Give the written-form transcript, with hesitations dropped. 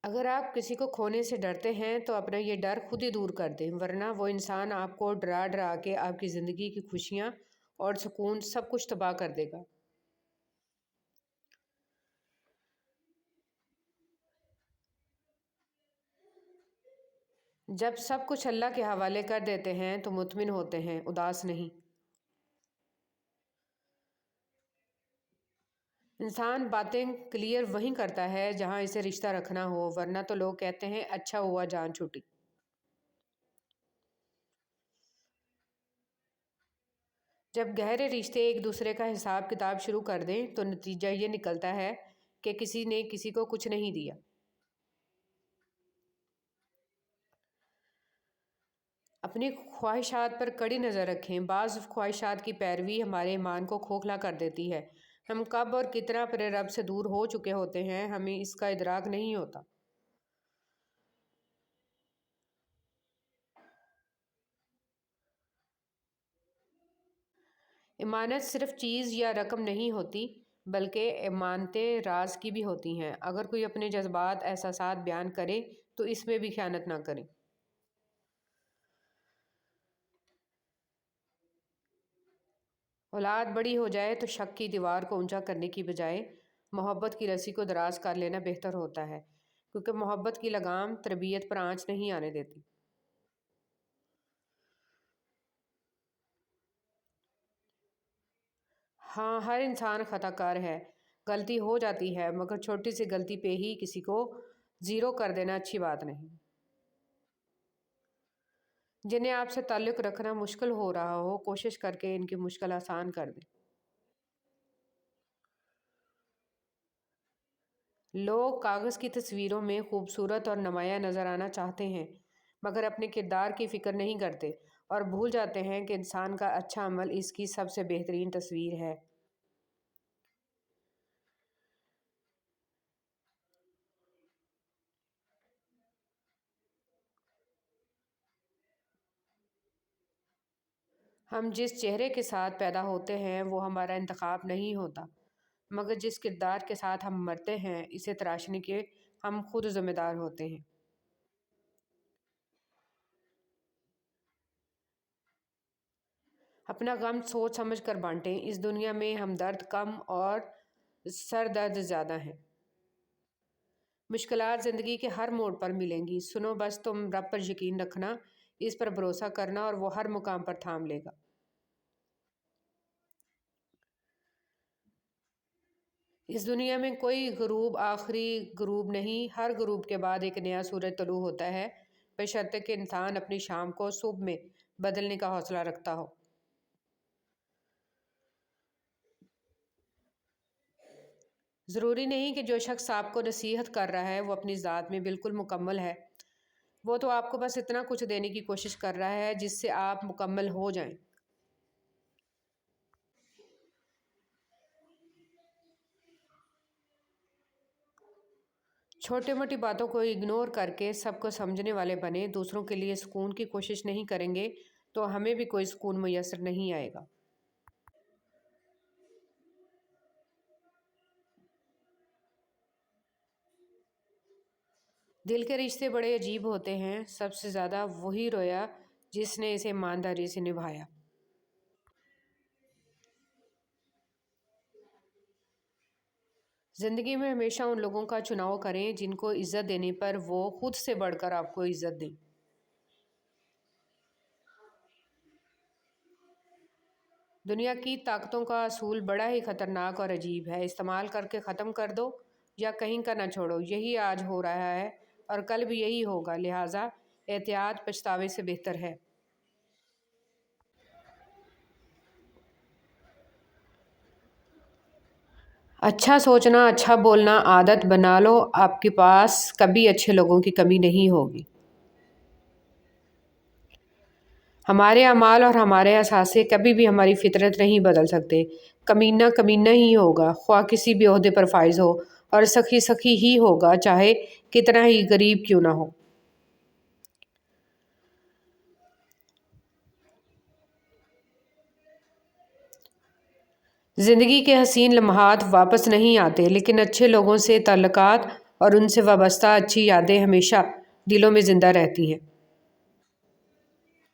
अगर आप किसी को खोने से डरते हैं तो अपना ये डर खुद ही दूर कर दें, वरना वो इंसान आपको डरा डरा के आपकी ज़िंदगी की खुशियाँ और सुकून सब कुछ तबाह कर देगा। जब सब कुछ अल्लाह के हवाले कर देते हैं तो मुतमिन होते हैं, उदास नहीं। इंसान बातें क्लियर वहीं करता है जहाँ इसे रिश्ता रखना हो, वरना तो लोग कहते हैं अच्छा हुआ जान छूटी। जब गहरे रिश्ते एक दूसरे का हिसाब किताब शुरू कर दें तो नतीजा ये निकलता है कि किसी ने किसी को कुछ नहीं दिया। अपनी ख्वाहिशात पर कड़ी नज़र रखें। बाज़ ख्वाहिशात की पैरवी हमारे ईमान को खोखला कर देती है। हम कब और कितना अपने रब से दूर हो चुके होते हैं, हमें इसका इदराक नहीं होता। इमानत सिर्फ चीज़ या रकम नहीं होती, बल्कि इमानतें राज की भी होती हैं। अगर कोई अपने जज्बात एहसासात बयान करे तो इसमें भी ख़यानत ना करें। औलाद बड़ी हो जाए तो शक की दीवार को ऊंचा करने की बजाय मोहब्बत की रस्सी को दराज कर लेना बेहतर होता है, क्योंकि मोहब्बत की लगाम तरबियत पर आंच नहीं आने देती। हाँ, हर इंसान खताकार है, गलती हो जाती है, मगर छोटी सी गलती पे ही किसी को ज़ीरो कर देना अच्छी बात नहीं। जिन्हें आपसे ताल्लुक़ रखना मुश्किल हो रहा हो, कोशिश करके इनकी मुश्किल आसान कर दें। लोग कागज़ की तस्वीरों में खूबसूरत और नुमायाँ नज़र आना चाहते हैं, मगर अपने किरदार की फ़िक्र नहीं करते और भूल जाते हैं कि इंसान का अच्छा अमल इसकी सबसे बेहतरीन तस्वीर है। हम जिस चेहरे के साथ पैदा होते हैं वो हमारा इंतखाब नहीं होता, मगर जिस किरदार के साथ हम मरते हैं इसे तराशने के हम खुद ज़िम्मेदार होते हैं। अपना गम सोच समझ कर बांटें। इस दुनिया में हमदर्द कम और सर दर्द ज़्यादा हैं। मुश्किलात ज़िंदगी के हर मोड़ पर मिलेंगी। सुनो, बस तुम रब पर यकीन रखना, इस पर भरोसा करना और वो हर मुकाम पर थाम लेगा। इस दुनिया में कोई गुरूब आखिरी गुरूब नहीं, हर गुरूब के बाद एक नया सूरज तलू होता है, बशर्ते कि इंसान अपनी शाम को सुबह में बदलने का हौसला रखता हो। ज़रूरी नहीं कि जो शख्स आपको नसीहत कर रहा है वो अपनी ज़ात में बिल्कुल मुकम्मल है। वो तो आपको बस इतना कुछ देने की कोशिश कर रहा है जिससे आप मुकम्मल हो जाएं। छोटी मोटी बातों को इग्नोर करके सबको समझने वाले बने, दूसरों के लिए सुकून की कोशिश नहीं करेंगे तो हमें भी कोई सुकून मैसर नहीं आएगा। दिल के रिश्ते बड़े अजीब होते हैं, सबसे ज़्यादा वही रोया जिसने इसे ईमानदारी से निभाया। ज़िंदगी में हमेशा उन लोगों का चुनाव करें जिनको इज़्ज़त देने पर वो खुद से बढ़कर आपको इज़्ज़त दें। दुनिया की ताकतों का असूल बड़ा ही ख़तरनाक और अजीब है। इस्तेमाल करके ख़त्म कर दो या कहीं का ना छोड़ो। यही आज हो रहा है और कल भी यही होगा, लिहाजा एहतियात पछतावे से बेहतर है। अच्छा सोचना, अच्छा बोलना आदत बना लो, आपके पास कभी अच्छे लोगों की कमी नहीं होगी। हमारे अमाल और हमारे एहसासे कभी भी हमारी फितरत नहीं बदल सकते। कमीना कमीना ही होगा, ख्वाह किसी भी ओहदे पर फाइज हो, और सखी सखी ही होगा, चाहे कितना ही गरीब क्यों ना हो। ज़िंदगी के हसीन लम्हात वापस नहीं आते, लेकिन अच्छे लोगों से ताल्लुकात اور ان سے وابستہ اچھی یادیں ہمیشہ دلوں میں زندہ رہتی ہیں۔